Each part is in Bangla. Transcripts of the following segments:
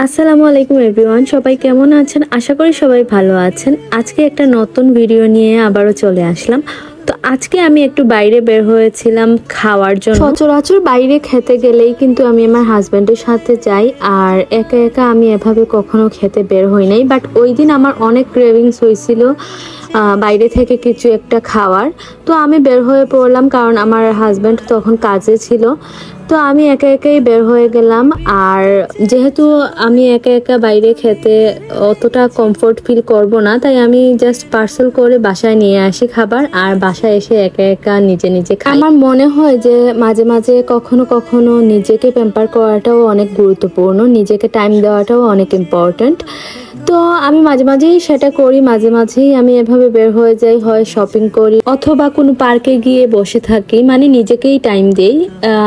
আসসালামু আলাইকুম এভরিওয়ান, সবাই কেমন আছেন? আশা করি সবাই ভালো আছেন। আজকে একটা নতুন ভিডিও নিয়ে আবারও চলে আসলাম। তো আজকে আমি একটু বাইরে বের হয়েছিলাম খাওয়ার জন্য। সচরাচর বাইরে খেতে গেলেই কিন্তু আমি আমার হাজব্যান্ডের সাথে যাই, আর একা একা আমি এভাবে কখনো খেতে বের হই নাই। বাট ওই দিন আমার অনেক ক্রেভিংস হয়েছিল বাইরে থেকে কিছু একটা খাওয়ার। তো আমি বের হয়ে পড়লাম, কারণ আমার হাজব্যান্ড তখন কাজে ছিল। তো আমি একা একাই বের হয়ে গেলাম। আর যেহেতু আমি একা একা বাইরে খেতে অতটা কমফোর্ট ফিল করব না, তাই আমি জাস্ট পার্সেল করে বাসায় নিয়ে আসি খাবার, আর বাসায় এসে একা একা নিজে নিজে খাই। আমার মনে হয় যে মাঝে মাঝে কখনো কখনো নিজেকে প্যাম্পার করাটাও অনেক গুরুত্বপূর্ণ, নিজেকে টাইম দেওয়াটাও অনেক ইম্পর্ট্যান্ট। তো আমি মাঝে মাঝেই সেটা করি, মাঝে মাঝেই আমি এভাবে বের হয়ে যাই, হয় শপিং করি অথবা কোনো পার্কে গিয়ে বসে থাকি, মানে নিজেকেই টাইম দেই।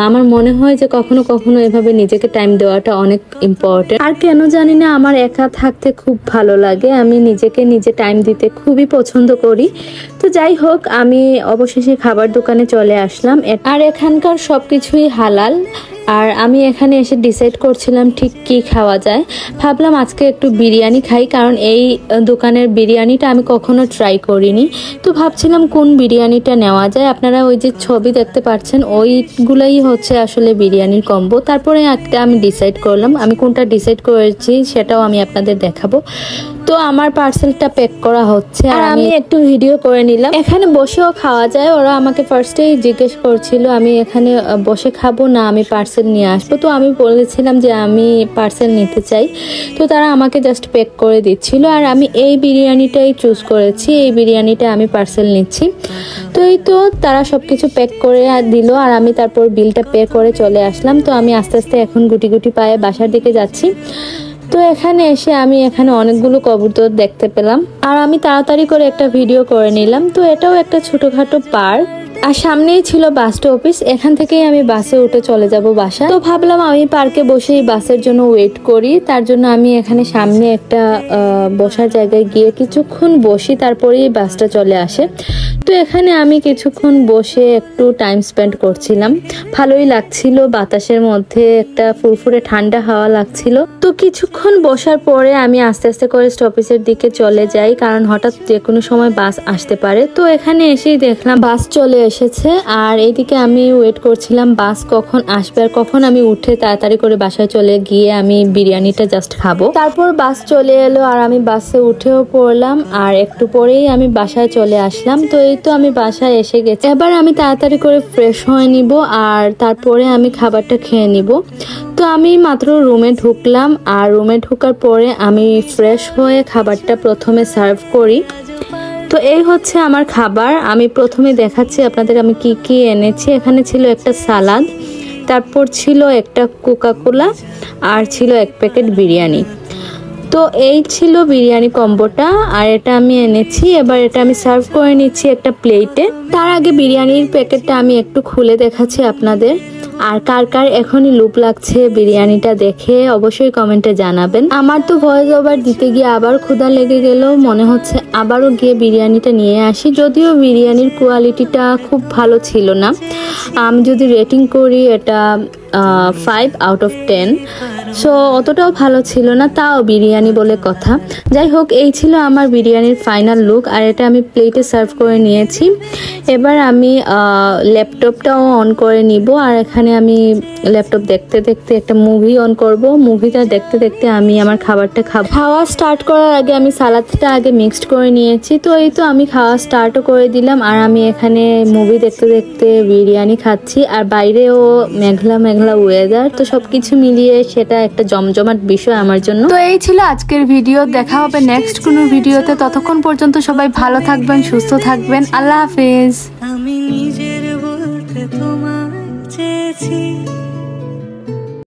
আমার মনে হয় যে কখনো কখনো এভাবে নিজেকে টাইম দেওয়াটা অনেক ইম্পর্টেন্ট। আর কেন জানি না আমার একা থাকতে খুব ভালো লাগে, আমি নিজেকে নিজে টাইম দিতে খুবই পছন্দ করি। তো যাই হোক, আমি অবশেষে খাবার দোকানে চলে আসলাম, আর এখানকার সবকিছুই হালাল। আর আমি এখানে এসে ডিসাইড করছিলাম ঠিক কি খাওয়া যায়। ভাবলাম আজকে একটু বিরিয়ানি খাই, কারণ এই দোকানের বিরিয়ানিটা আমি কখনো ট্রাই করিনি। তো ভাবছিলাম কোন বিরিয়ানিটা নেওয়া যায়। আপনারা ওই যে ছবি দেখতে পাচ্ছেন, ওইগুলাই হচ্ছে আসলে বিরিয়ানির কম্বো। তারপরে একটা আমি ডিসাইড করলাম, আমি কোনটা ডিসাইড করেছি সেটাও আমি আপনাদের দেখাবো। তো আমার পার্সেলটা প্যাক করা হচ্ছে, আর আমি একটু ভিডিও করে নিলাম। এখানে বসেও খাওয়া যায়। ওরা আমাকে ফার্স্টেই জিজ্ঞেস করছিল আমি এখানে বসে খাবো না আমি পার্সেল নিয়ে আসবো। তো আমি বলেছিলাম যে আমি পার্সেল নিতে চাই। তো তারা আমাকে জাস্ট প্যাক করে দিচ্ছিল, আর আমি এই বিরিয়ানিটাই চুজ করেছি, এই বিরিয়ানিটা আমি পার্সেল নিচ্ছি। তো এই তো তারা সবকিছু প্যাক করে দিল, আর আমি তারপর বিলটা পে করে চলে আসলাম। তো আমি আস্তে আস্তে এখন গুটি গুটি পায়ে বাসার দিকে যাচ্ছি। তো এখানে এসে আমি এখানে অনেকগুলো কবুতর দেখতে পেলাম, আর আমি তাড়াতাড়ি করে একটা ভিডিও করে নিলাম। তো এটাও একটা ছোটখাটো পার্ক, আর সামনেই ছিল বাস অফিস। এখান থেকেই আমি বাসে উঠে চলে যাব বাসা। তো ভাবলাম আমি পার্কে বসেই বাসের জন্য ওয়েট করি। তার জন্য আমি এখানে সামনে একটা বসার জায়গায় গিয়ে কিছুক্ষণ বসি, তারপরেই বাসটা চলে আসে। তো এখানে আমি কিছুক্ষণ বসে একটু টাইম স্পেন্ড করছিলাম, ভালোই লাগছিল। বাতাসের মধ্যে একটা ফুরফুরে ঠান্ডা হাওয়া লাগছিল। তো কিছুক্ষণ বসার পরে আমি আস্তে আস্তে করে স্টপেজের দিকে চলে যাই, কারণ হঠাৎ যে কোনো সময় বাস আসতে পারে। তো এখানে এসেই দেখলাম বাস চলে এসেছে, আর এইদিকে আমি ওয়েট করছিলাম বাস কখন আসবে আর কখন আমি উঠে তাড়াতাড়ি করে বাসায় চলে গিয়ে আমি বিরিয়ানিটা জাস্ট খাবো। তারপর বাস চলে এলো, আর আমি বাসে উঠেও পড়লাম, আর একটু পরেই আমি বাসায় চলে আসলাম। তো এই তো আমি বাসায় এসে গেছি। এবার আমি তাড়াতাড়ি করে ফ্রেশ হয়ে নিব, আর তারপরে আমি খাবারটা খেয়ে নিব। তো আমি মাত্র রুমে ঢুকলাম, আর রুমে ঢোকার পরে আমি ফ্রেশ হয়ে খাবারটা প্রথমে সার্ভ করি। তো এই হচ্ছে আমার খাবার। আমি প্রথমে দেখাচ্ছি আপনাদের আমি কি কি এনেছি। এখানে ছিল একটা সালাদ, তারপর ছিল একটা কোকাকোলা, আর ছিল এক প্যাকেট বিরিয়ানি। তো এই ছিল বিরিয়ানি কম্বোটা, আর এটা আমি এনেছি। এবার এটা আমি সার্ভ করে নিচ্ছি একটা প্লেটে। তার আগে বিরিয়ানির প্যাকেটটা আমি একটু খুলে দেখাচ্ছি আপনাদের। আর কার কার এখনই লুপ লাগছে বিরিয়ানিটা দেখে অবশ্যই কমেন্টে জানাবেন। আমার তো ভয়েস ওভার দিতে গিয়ে আবার ক্ষুধা লেগে গেল, মনে হচ্ছে আবারও গিয়ে বিরিয়ানিটা নিয়ে আসি। যদিও বিরিয়ানির কোয়ালিটিটা খুব ভালো ছিল না, আমি যদি রেটিং করি এটা 5 out of 10। সো অতটাও ভালো ছিল না, তাও বিরিয়ানি বলে কথা। যাই হোক, এই ছিল আমার বিরিয়ানির ফাইনাল লুক, আর এটা আমি প্লেটে সার্ভ করে নিয়েছি। এবার আমি ল্যাপটপটাও অন করে নিব, আর এখানে আমি ল্যাপটপ দেখতে দেখতে একটা মুভি অন করব। মুভিটা দেখতে দেখতে আমি আমার খাবারটা খাবো। খাওয়া স্টার্ট করার আগে আমি সালাদটা আগে মিক্সড করে নিয়েছি। তো এই তো আমি খাওয়া স্টার্টও করে দিলাম, আর আমি এখানে মুভি দেখতে দেখতে বিরিয়ানি খাচ্ছি। আর বাইরেও মেঘলা মেঘলা ওয়েদার, তো সবকিছু মিলিয়ে সেটা একটা জমজমাট বিষয় আমার জন্য। তো এই ছিল আজকের ভিডিও, দেখা হবে নেক্সট কোনো ভিডিওতে। ততক্ষণ পর্যন্ত সবাই ভালো থাকবেন, সুস্থ থাকবেন। আল্লাহ হাফেজ। আমি নিজের বলতে তোমায় চেয়েছি।